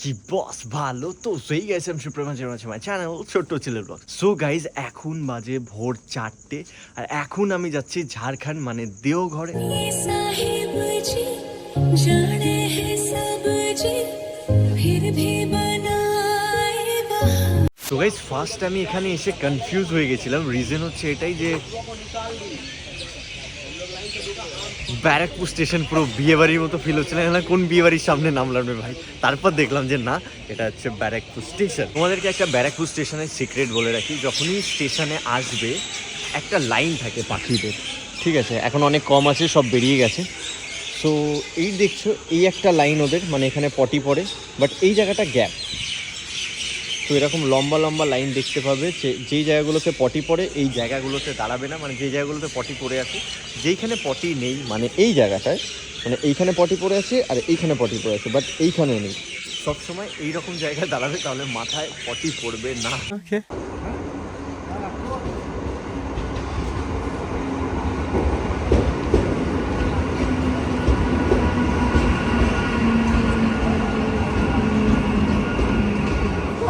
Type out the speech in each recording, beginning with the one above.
কি বস ভালো তো সেই গেছে আমি সুপ্রিম মাই চ্যানেল ছোট্ট ছেলের ব্লগ। সো গাইজ এখন বাজে ভোর 4টে আর এখন আমি যাচ্ছি ঝাড়খণ্ড মানে দেওঘরে। তো গাইজ ফার্স্ট আমি এখানে এসে কনফিউজ হয়ে গেছিলাম। রিজন হচ্ছে এটাই যে ব্যারাকপুর স্টেশন পুরো বিয়ে বাড়ির মতো ফিল হচ্ছিল না, কোন বিয়ে বাড়ির সামনে নামলাম রে ভাই। তারপর দেখলাম যে না, এটা হচ্ছে ব্যারাকপুর স্টেশন। তোমাদেরকে একটা ব্যারাকপুর স্টেশনের সিক্রেট বলে রাখি, যখনই স্টেশনে আসবে একটা লাইন থাকে পাখিদের, ঠিক আছে? এখন অনেক কম আছে, সব বেরিয়ে গেছে। সো এই দেখছো, এই একটা লাইন ওদের, মানে এখানে পটি পড়ে, বাট এই জায়গাটা গ্যাপ। তো এরকম লম্বা লম্বা লাইন দেখতে পাবে, যেই জায়গাগুলোতে পটি পড়ে এই জায়গাগুলোতে দাঁড়াবে না, মানে যেই জায়গাগুলোতে পটি পড়ে আছে। যেইখানে পটি নেই মানে এই জায়গাটায়, মানে এইখানে পটি পড়ে আছে আর এইখানে পটি পড়ে আছে, বাট এইখানেও নেই। সবসময় এইরকম জায়গায় দাঁড়াবে, তাহলে মাথায় পটি পড়বে না। ওকে,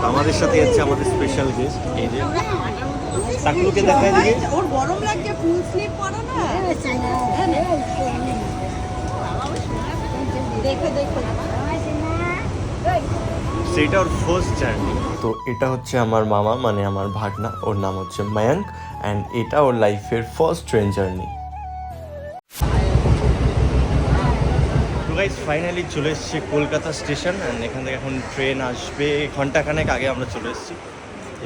আমাদের সাথে যাচ্ছে আমাদের স্পেশাল গেস্ট, এই যে টাকলুকে দেখা দিকে। ওর গরম লাগছে, ফুল স্লিভ পরো না। দেখো দেখো, সেটা ওর ফার্স্ট জার্নি। তো এটা হচ্ছে আমার মামা, মানে আমার ভাগনা, ওর নাম হচ্ছে মায়াঙ্ক, অ্যান্ড এটা ওর লাইফের ফার্স্ট ট্রেন জার্নি। তো গাইস ফাইনালি চলে এসেছি কলকাতা স্টেশন, অ্যান্ড এখান থেকে এখন ট্রেন আসবে ঘন্টাখানেক আগে আমরা চলে এসেছি।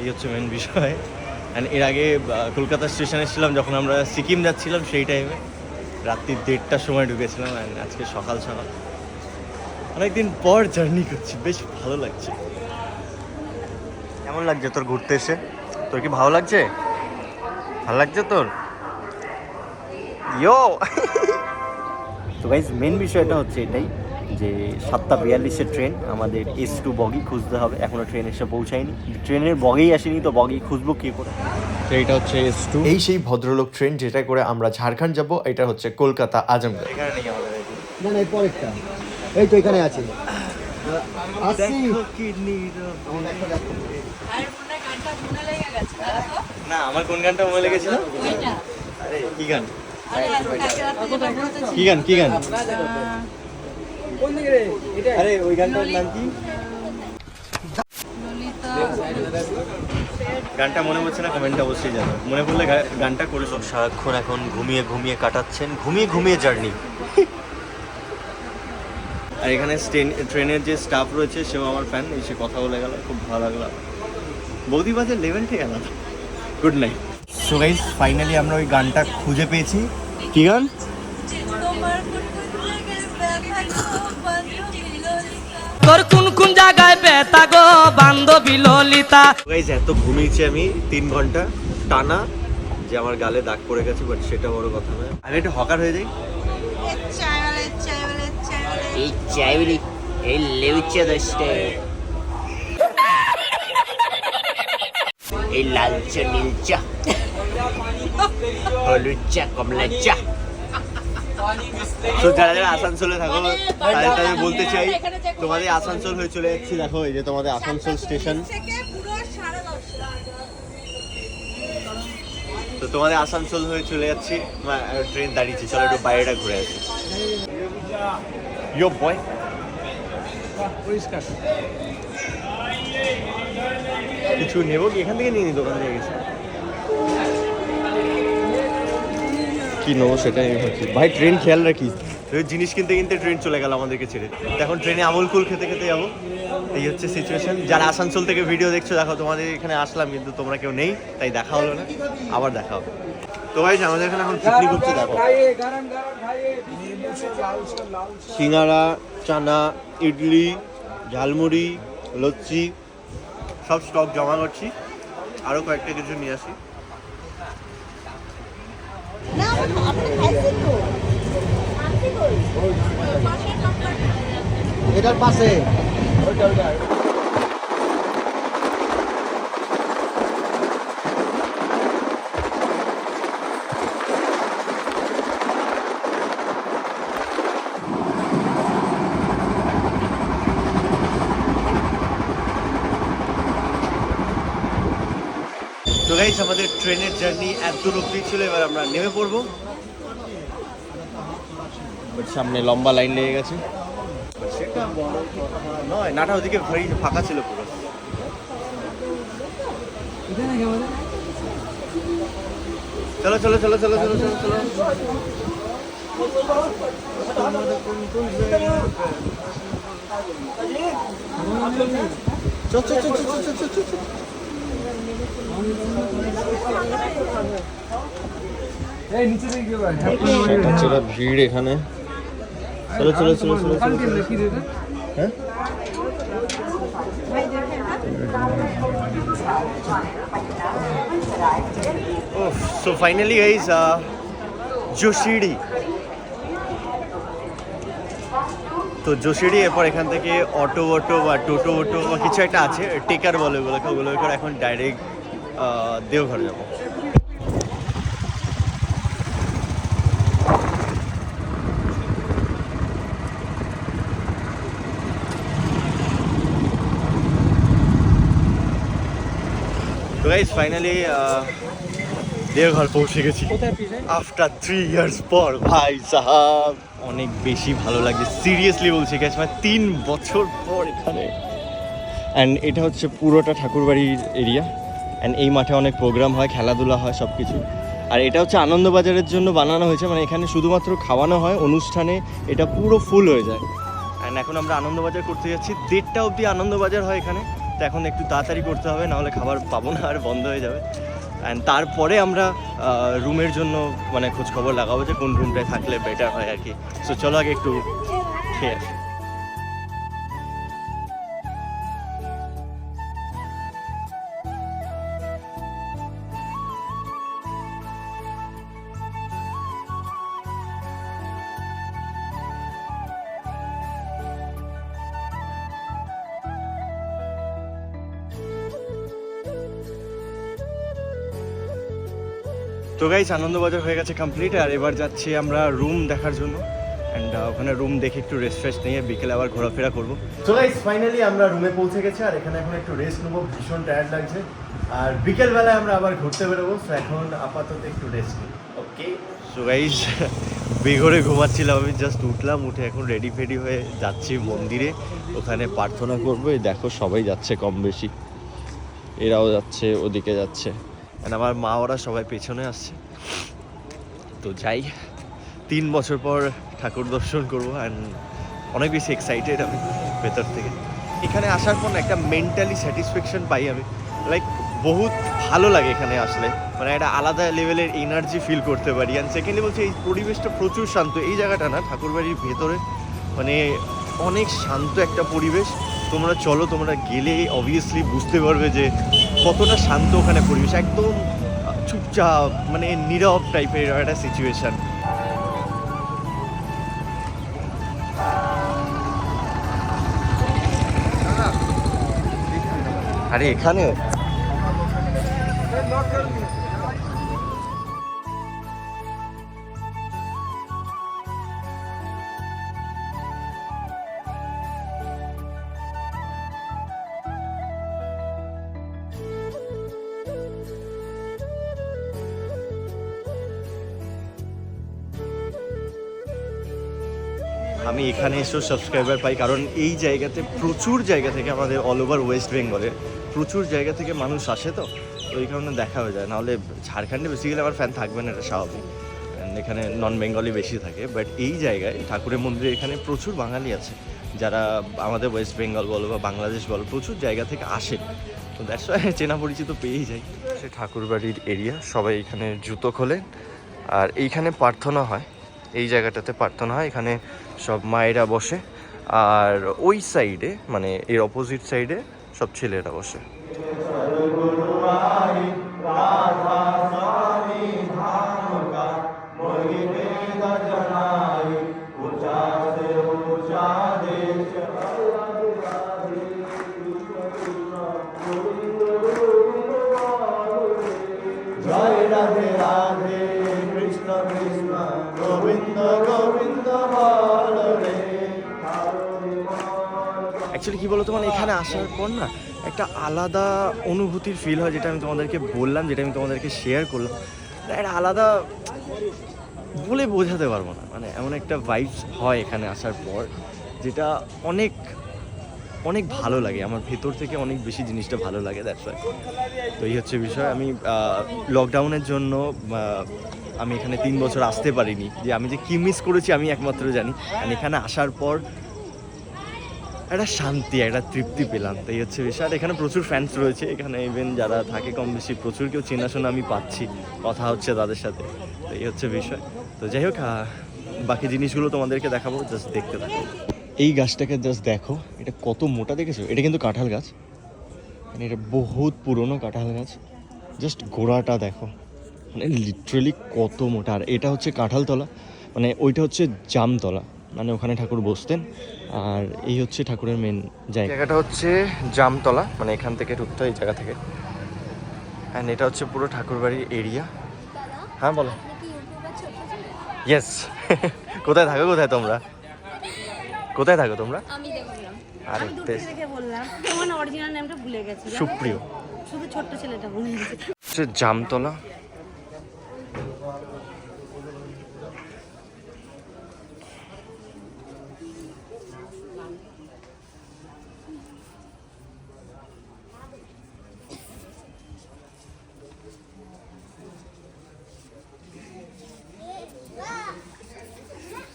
এই হচ্ছে মেন বিষয়। অ্যান্ড এর আগে কলকাতা স্টেশনে ছিলাম যখন আমরা সিকিম যাচ্ছিলাম, সেই টাইমে রাত্রি 1:30টার সময় ঢুকেছিলাম। অ্যান্ড আজকে সকাল সকাল অনেকদিন পর জার্নি করছি, বেশ ভালো লাগছে। কেমন লাগছে তোর ঘুরতে এসে? তোর কি ভালো লাগছে? ভালো লাগছে তোর? ইয়ো তো গাইজ মেন বিষয়টা হচ্ছে এটাই যে 7:42-এর ট্রেন, আমাদের S2 বগি খুঁজতে হবে। এখনো ট্রেন এসে পৌঁছায়নি, ট্রেনের বগেই আসেনি, তো বগি খুঁজবো কি করে? তো এইটা হচ্ছে S2, এই সেই ভদ্রলোক ট্রেন যেটা করে আমরা ঝাড়খণ্ড যাব। এটা হচ্ছে কলকাতা আজমগড়। এখানে নেই আমাদের, না না, পরেরটা এই তো এখানে আছে। না, আমার কোন গানটা মনে লেগেছিল? আরে কি গান? কি গান? কি গান? আরে ওই গানটার নাম কি? গানটা মনে পড়ছে না, কমেন্টটা অবশ্যই জানো, মনে পড়লে গানটা করে। সব সারাক্ষণ এখন ঘুমিয়ে ঘুমিয়ে কাটাচ্ছেন, ঘুমিয়ে ঘুমিয়ে জার্নি। আর এখানে ট্রেনের যে স্টাফ রয়েছে সেও আমার ফ্যান, এসে কথা বলে গেল, খুব ভালো লাগলো। বৌদি বাজে লেভেলটাই আলাদা। Good night. So guys finally আমরা ওই গানটা খুঁজে পেয়েছি। কি গান? তোর কোন কোন জায়গায় ব্যথা গো বান্ধবী ললিতা। গাইস এত ঘুমিয়েছি আমি 3 ঘন্টা টানা, যে আমার গালে দাগ পড়ে গেছে, বাট সেটা বড় কথা নয়। আমি একটু হকার হয়ে যাই। এই চাইবলি এই লেউচা দশটা এই লাল চা নীল চা হলুদ চা কমলা চা। তো যারা যারা আসানসোলে থাকো তাদের বলতে চাই, তোমাদের আসানসোল হয়ে চলে যাচ্ছি। দেখো এই যে তোমাদের আসানসোল স্টেশন। তো তোমাদের আসানসোল হয়ে চলে যাচ্ছি, ট্রেন দাঁড়িয়েছি, চলো একটু বাইরেটা ঘুরে আসি। ইয়ো বয়, কিছু নেবো কি? এখান থেকে নিয়ে নি, দোকান থেকে গেছি। কি নেবো সেটাই আমি ভাবছি। ভাই ট্রেন খেয়াল রাখিস, জিনিস কিনতে কিনতে ট্রেন চলে গেল আমাদেরকে ছেড়ে। এখন ট্রেনে আমুল কুল খেতে খেতে যাবো। এই হচ্ছে সিচুয়েশন। যারা আসানসোল থেকে ভিডিও দেখছো, দেখো তোমাদের এখানে আসলাম কিন্তু তোমরা কেউ নেই, তাই দেখা হলো না। আবার দেখা হবে। তো ভাই আমাদের এখানে এখন পিকনিক হচ্ছে, দেখো সিঙ্গারা, চানা, ইডলি, ঝালমুড়ি, লচ্ছি সব স্টক জমা করছি। আরও কয়েকটা কিছু নিয়ে আসি। না আমরা খাইছি তো। এটার পাশে তো গাইস আমাদের ট্রেনের জার্নি এত দূর অব্দি ছিল, এবার আমরা নেমে পড়বো। বাট সামনে লম্বা লাইন লেগে গেছে, সেটা বড় নয়, নাটা ওদিকে ভারী ফাঁকা ছিল পুরো। চলো চলো চলো চলো চলো চলো চলো ভিড় এখানে। চলো চলো চলো চলো হ্যাঁ সো ফাইনালি গাইস যোশিডি। তো যোশিডি, এরপর এখান থেকে অটো বা টোটো বা কিছু একটা আছে, টেকার বলে ওগুলো করে এখন ডাইরেক্ট দেওঘর যাবো। তো গাইস ফাইনালি দেওঘর পৌঁছে গেছি আফটার 3 ইয়ার্স পর। ভাই সাহাব অনেক বেশি ভালো লাগছে, সিরিয়াসলি বলছি গাইস, মানে 3 বছর পর এখানে। অ্যান্ড এটা হচ্ছে পুরোটা ঠাকুরবাড়ির এরিয়া, অ্যান্ড এই মাঠে অনেক প্রোগ্রাম হয়, খেলাধুলা হয়, সব কিছু। আর এটা হচ্ছে আনন্দবাজারের জন্য বানানো হয়েছে, মানে এখানে শুধুমাত্র খাওয়ানো হয়, অনুষ্ঠানে এটা পুরো ফুল হয়ে যায়। অ্যান্ড এখন আমরা আনন্দবাজার করতে যাচ্ছি, 1:30টা অবধি আনন্দবাজার হয় এখানে। তো এখন একটু তাড়াতাড়ি করতে হবে, নাহলে খাবার পাবো না আর বন্ধ হয়ে যাবে। অ্যান্ড তারপরে আমরা রুমের জন্য মানে খোঁজখবর লাগাবো যে কোন রুমটায় থাকলে বেটার হয় আর কি। সো চলো আগে একটু খেয়ে আসি। তো গাইস আনন্দবাজার হয়ে গেছে কমপ্লিট, আর এবার যাচ্ছি আমরা রুম দেখার জন্য। অ্যান্ড ওখানে রুম দেখে একটু রেস্ট ফ্রেস্ট নিয়ে বিকেলে আবার ঘোরাফেরা করবো। তো গাইস ফাইনালি আমরা রুমে পৌঁছে গেছি, আর এখানে এখন একটু রেস্ট নেবো, ভীষণ টায়ার্ড লাগছে। আর বিকেলবেলায় আমরা আবার ঘুরতে বেরোবো, সো এখন আপাতত একটু রেস্ট নিই। ওকে সো গাইস বেঘরে ঘুমাচ্ছিলাম আমি, জাস্ট উঠলাম, উঠে এখন রেডি ফেডি হয়ে যাচ্ছি মন্দিরে, ওখানে প্রার্থনা করবো। এই দেখো সবাই যাচ্ছে কম বেশি, এরাও যাচ্ছে, ওদিকে যাচ্ছে, অ্যান্ড আমার মা ওরা সবাই পেছনে আসছে। তো যাই, 3 বছর পর ঠাকুর দর্শন করবো, অ্যান্ড অনেক বেশি এক্সাইটেড আমি ভেতর থেকে। এখানে আসার পর একটা মেন্টালি স্যাটিসফ্যাকশন পাই আমি, লাইক বহুত ভালো লাগে এখানে আসলে, মানে একটা আলাদা লেভেলের এনার্জি ফিল করতে পারি। অ্যান্ড সেকেন্ডলি বলছি এই পরিবেশটা প্রচুর শান্ত, এই জায়গাটা না ঠাকুরবাড়ির ভেতরে মানে অনেক শান্ত একটা পরিবেশ। তোমরা চলো, তোমরা গেলে অবভিয়াসলি বুঝতে পারবে যে কতটা শান্ত ওখানে পরিবেশ, একদম চুপচাপ, মানে নীরব টাইপের একটা সিচুয়েশন। আরে এখানে আমি এখানে এসেও সাবস্ক্রাইবার পাই, কারণ এই জায়গাতে প্রচুর জায়গা থেকে, আমাদের অল ওভার ওয়েস্ট বেঙ্গলে প্রচুর জায়গা থেকে মানুষ আসে, তো ওই কারণে দেখা হয়ে যায়। নাহলে ঝাড়খণ্ডে বেসিক্যালি আমার ফ্যান থাকবে না, এটা স্বাভাবিক, এখানে নন বেঙ্গলি বেশি থাকে। বাট এই জায়গায় ঠাকুরের মন্দিরে এখানে প্রচুর বাঙালি আছে, যারা আমাদের ওয়েস্ট বেঙ্গল বলো বা বাংলাদেশ বলো, প্রচুর জায়গা থেকে আসে। তো দ্যাটস ওয়াই চেনা পরিচিত পেয়েই যাই। সে ঠাকুরবাড়ির এরিয়া, সবাই এখানে জুতো খোলে, আর এইখানে প্রার্থনা হয়, এই জায়গাটাতে প্রার্থনা হয়, এখানে সব মায়েরা বসে, আর ওই সাইডে মানে এর অপোজিট সাইডে সব ছেলেরা বসে। জয় রাধে রাধে কৃষ্ণ কৃষ্ণ গোবিন্দ গোবিন্দ বল রে। অ্যাকচুয়ালি কি বলতো, মানে এখানে আসার পর না একটা আলাদা অনুভূতির ফিল হয়, যেটা আমি তোমাদেরকে বললাম, যেটা আমি তোমাদেরকে শেয়ার করলাম। একটা আলাদা বলে বোঝাতে পারবো না, মানে এমন একটা ভাইবস হয় এখানে আসার পর, যেটা অনেক অনেক ভালো লাগে। আমার ভেতর থেকে অনেক বেশি জিনিসটা ভালো লাগে, দ্যাটস ওয়াই। তো এই হচ্ছে বিষয়। আমি লকডাউনের জন্য আমি এখানে 3 বছর আসতে পারিনি, যে আমি যে কী মিস করেছি আমি একমাত্র জানি। আর এখানে আসার পর একটা শান্তি, একটা তৃপ্তি পেলাম। তো এই হচ্ছে বিষয়। আর এখানে প্রচুর ফ্যান্স রয়েছে, এখানে ইভেন যারা থাকে কম বেশি প্রচুর কেউ চেনাশোনা আমি পাচ্ছি, কথা হচ্ছে তাদের সাথে। তো এই হচ্ছে বিষয়। তো যাই হোক, বাকি জিনিসগুলো তোমাদেরকে দেখাবো, জাস্ট দেখতে থাকো। এই গাছটাকে জাস্ট দেখো, এটা কত মোটা দেখেছো? এটা কিন্তু কাঁঠাল গাছ, মানে এটা বহুত পুরনো কাঁঠাল গাছ। জাস্ট গোড়াটা দেখো, মানে লিটারেলি কত মোটা। আর এটা হচ্ছে কাঁঠালতলা, মানে ওইটা হচ্ছে জামতলা, মানে ওখানে ঠাকুর বসতেন। আর এই হচ্ছে ঠাকুরের মেন জায়গাটা হচ্ছে জামতলা, মানে এখান থেকে ঢুকতে এই জায়গা থেকে। অ্যান্ড এটা হচ্ছে পুরো ঠাকুরবাড়ির এরিয়া। হ্যাঁ বলো। ইয়েস। কোথায় থাকো, কোথায় থাকো তোমরা? আমি দেখলাম, আরে আমি দূর থেকে বললাম, তোমার অরিজিনাল নামটা ভুলে গেছি। সুপ্রিয়। শুধু ছোট্ট ছেলেটা ভুলে গেছে। হচ্ছে জামতলা।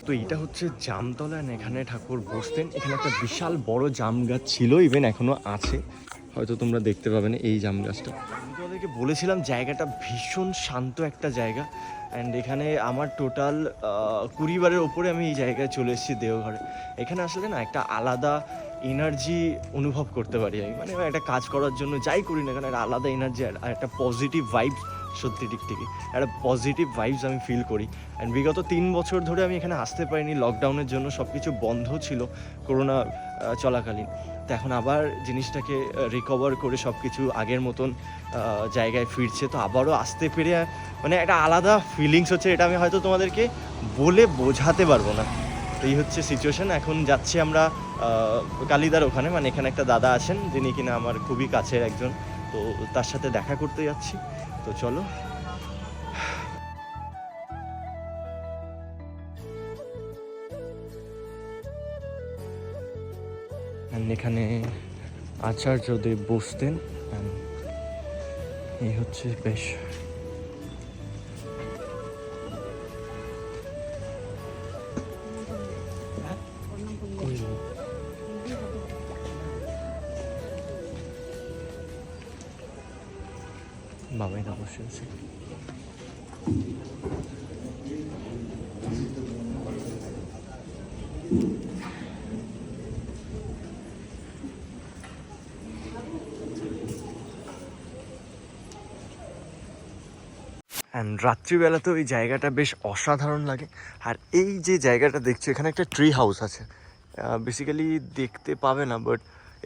তো এটা হচ্ছে জামতলা, এখানে ঠাকুর বসতেন। এখানে একটা বিশাল বড় জাম গাছ ছিল, ইভেন এখনো আছে, হয়তো তোমরা দেখতে পাবে না এই জাম গাছটা। আমি তোমাদেরকে বলেছিলাম জায়গাটা ভীষণ শান্ত একটা জায়গা। অ্যান্ড এখানে আমার টোটাল 20 বারের ওপরে আমি এই জায়গায় চলে এসেছি, দেওঘরে। এখানে আসলে না একটা আলাদা এনার্জি অনুভব করতে পারি আমি, মানে একটা কাজ করার জন্য যাই করি না কেন একটা আলাদা এনার্জি আর একটা পজিটিভ ভাইবস, সত্যি ঠিকই একটা পজিটিভ ভাইবস আমি ফিল করি। অ্যান্ড বিগত 3 বছর ধরে আমি এখানে আসতে পারিনি, লকডাউনের জন্য সব কিছু বন্ধ ছিল করোনা চলাকালীন। তো এখন আবার জিনিসটাকে রিকভার করে সব কিছু আগের মতন জায়গায় ফিরছে। তো আবারও আসতে পেরে মানে একটা আলাদা ফিলিংস হচ্ছে, এটা আমি হয়তো তোমাদেরকে বলে বোঝাতে পারবো না। এই হচ্ছে সিচুয়েশান। এখন যাচ্ছি আমরা কালিদার ওখানে, মানে এখানে একটা দাদা আছেন যিনি কিনা আমার খুবই কাছের একজন, তো তার সাথে দেখা করতে যাচ্ছি। তো চলো। এখানে আচার্যদেব বসতেন। এই হচ্ছে বেশ বাবাই না বসে আছে। অ্যান্ড রাত্রিবেলাতেও এই জায়গাটা বেশ অসাধারণ লাগে। আর এই যে জায়গাটা দেখছো, এখানে একটা ট্রি হাউস আছে, বেসিক্যালি দেখতে পাবে না, বাট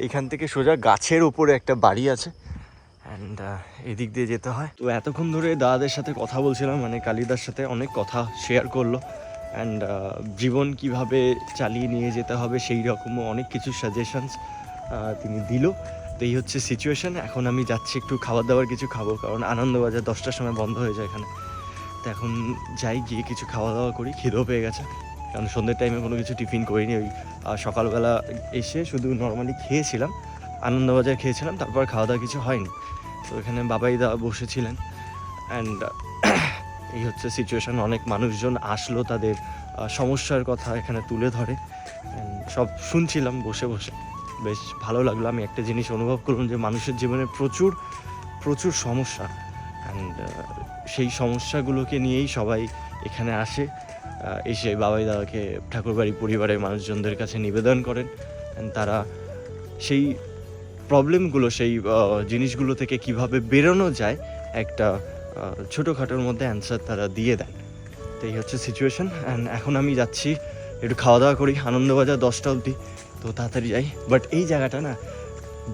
এইখান থেকে সোজা গাছের ওপরে একটা বাড়ি আছে। অ্যান্ড এদিক দিয়ে যেতে হয়। তো এতক্ষণ ধরে দাদাদের সাথে কথা বলছিলাম, মানে কালিদার সাথে অনেক কথা শেয়ার করলো। অ্যান্ড জীবন কিভাবে চালিয়ে নিয়ে যেতে হবে সেই রকমও অনেক কিছু সাজেশনস তিনি দিল। তো এই হচ্ছে সিচুয়েশান। এখন আমি যাচ্ছি একটু খাবার দাবার কিছু খাবো, কারণ আনন্দবাজার 10টার সময় বন্ধ হয়ে যায় এখানে। তো এখন যাই, গিয়ে কিছু খাওয়া দাওয়া করি, খিদেও পেয়ে গেছে, কারণ সন্ধ্যের টাইমে কোনো কিছু টিফিন করিনি। ওই সকালবেলা এসে শুধু নর্মালি খেয়েছিলাম, আনন্দবাজার খেয়েছিলাম, তারপর খাওয়া দাওয়া কিছু হয়নি। তো এখানে বাবাই দা বসেছিলেন। অ্যান্ড এই হচ্ছে সিচুয়েশান। অনেক মানুষজন আসলো, তাদের সমস্যার কথা এখানে তুলে ধরে, সব শুনছিলাম বসে বসে, বেশ ভালো লাগলো। আমি একটা জিনিস অনুভব করলাম যে মানুষের জীবনে প্রচুর প্রচুর সমস্যা, অ্যান্ড সেই সমস্যাগুলোকে নিয়েই সবাই এখানে আসে, এসে বাবাই দাদাকে ঠাকুরবাড়ি পরিবারের মানুষজনদের কাছে নিবেদন করেন। অ্যান্ড তারা সেই প্রবলেমগুলো, সেই জিনিসগুলো থেকে কিভাবে বেরোনো যায় একটা ছোটোখাটোর মধ্যে অ্যান্সার তারা দিয়ে দেন। তো এই হচ্ছে সিচুয়েশান। অ্যান্ড এখন আমি যাচ্ছি একটু খাওয়া দাওয়া করি, আনন্দবাজার 10টা অবধি, তো তাড়াতাড়ি যাই। বাট এই জায়গাটা না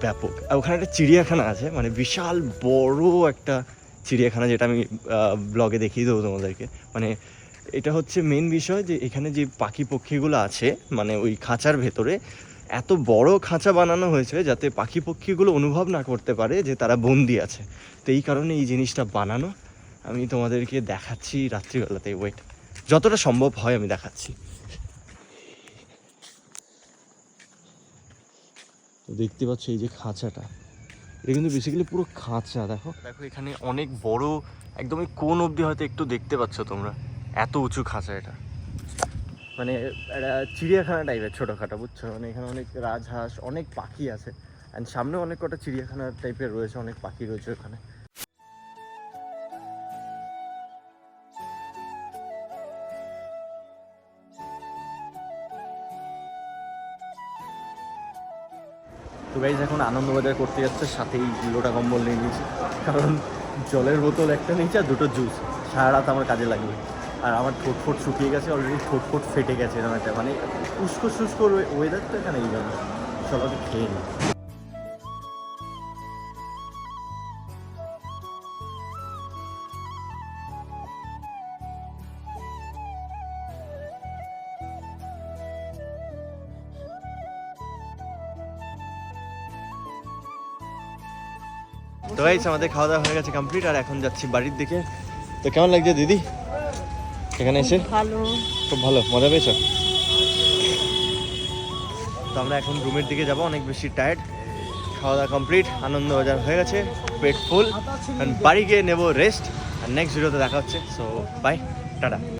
ব্যাপক। আর ওখানে একটা চিড়িয়াখানা আছে, মানে বিশাল বড় একটা চিড়িয়াখানা, যেটা আমি ব্লগে দেখিয়ে দেবো তোমাদেরকে। মানে এটা হচ্ছে মেন বিষয়, যে এখানে যে পাখি পক্ষীগুলো আছে, মানে ওই খাঁচার ভেতরে এত বড় খাঁচা বানানো হয়েছে যাতে পাখি পক্ষীগুলো অনুভব না করতে পারে যে তারা বন্দি আছে। তো এই কারণে এই জিনিসটা বানানো। আমি তোমাদেরকে দেখাচ্ছি রাত্রিবেলাতে, ওয়েট, যতটা সম্ভব হয় আমি দেখাচ্ছি। তো দেখতে পাচ্ছ এই যে খাঁচাটা, এটা কিন্তু বেসিক্যালি পুরো খাঁচা। দেখো দেখো এখানে অনেক বড়, একদমই কোন অবধি হয়তো একটু দেখতে পাচ্ছ তোমরা, এত উঁচু খাঁচা এটা। মানে একটা চিড়িয়াখানা টাইপের ছোটোখাটো, বুঝছো? মানে এখানে অনেক রাজহাঁস, অনেক পাখি আছে, অ্যান্ড সামনেও অনেক কটা চিড়িয়াখানা টাইপের রয়েছে, অনেক পাখি রয়েছে ওখানে। তো গাইজ এখন আনন্দবাজার করতে যাচ্ছে, সাথেই লোটা কম্বল নিয়ে নিয়েছি, কারণ জলের বোতল একটা নিয়েছি আর দুটো জুস, সারা রাত আমার কাজে লাগবে। আর আমার ঠোঁট শুকিয়ে গেছে অলরেডি, ঠোঁট ফেটে গেছে এরকম একটা, মানে উস্কো শুষ্ক ওয়েদার তো এখানে, এই জন্য সবাই খেয়ে নিই। তো গাইস আমাদের খাওয়া দাওয়া হয়ে গেছে কমপ্লিট, আর এখন যাচ্ছি বাড়ির দিকে। তো কেমন লাগছে দিদি এখানে এসে? ভালো, খুব ভালো, মজা পেয়েছো? তো আমরা এখন রুমের দিকে যাব, অনেক বেশি টায়ার্ড। খাওয়া দাওয়া কমপ্লিট, আনন্দবাজার হয়ে গেছে, পেট ফুল, বাড়ি গিয়ে নেবো রেস্ট, আর নেক্সট ভিডিওতে দেখা হচ্ছে। So bye, tata.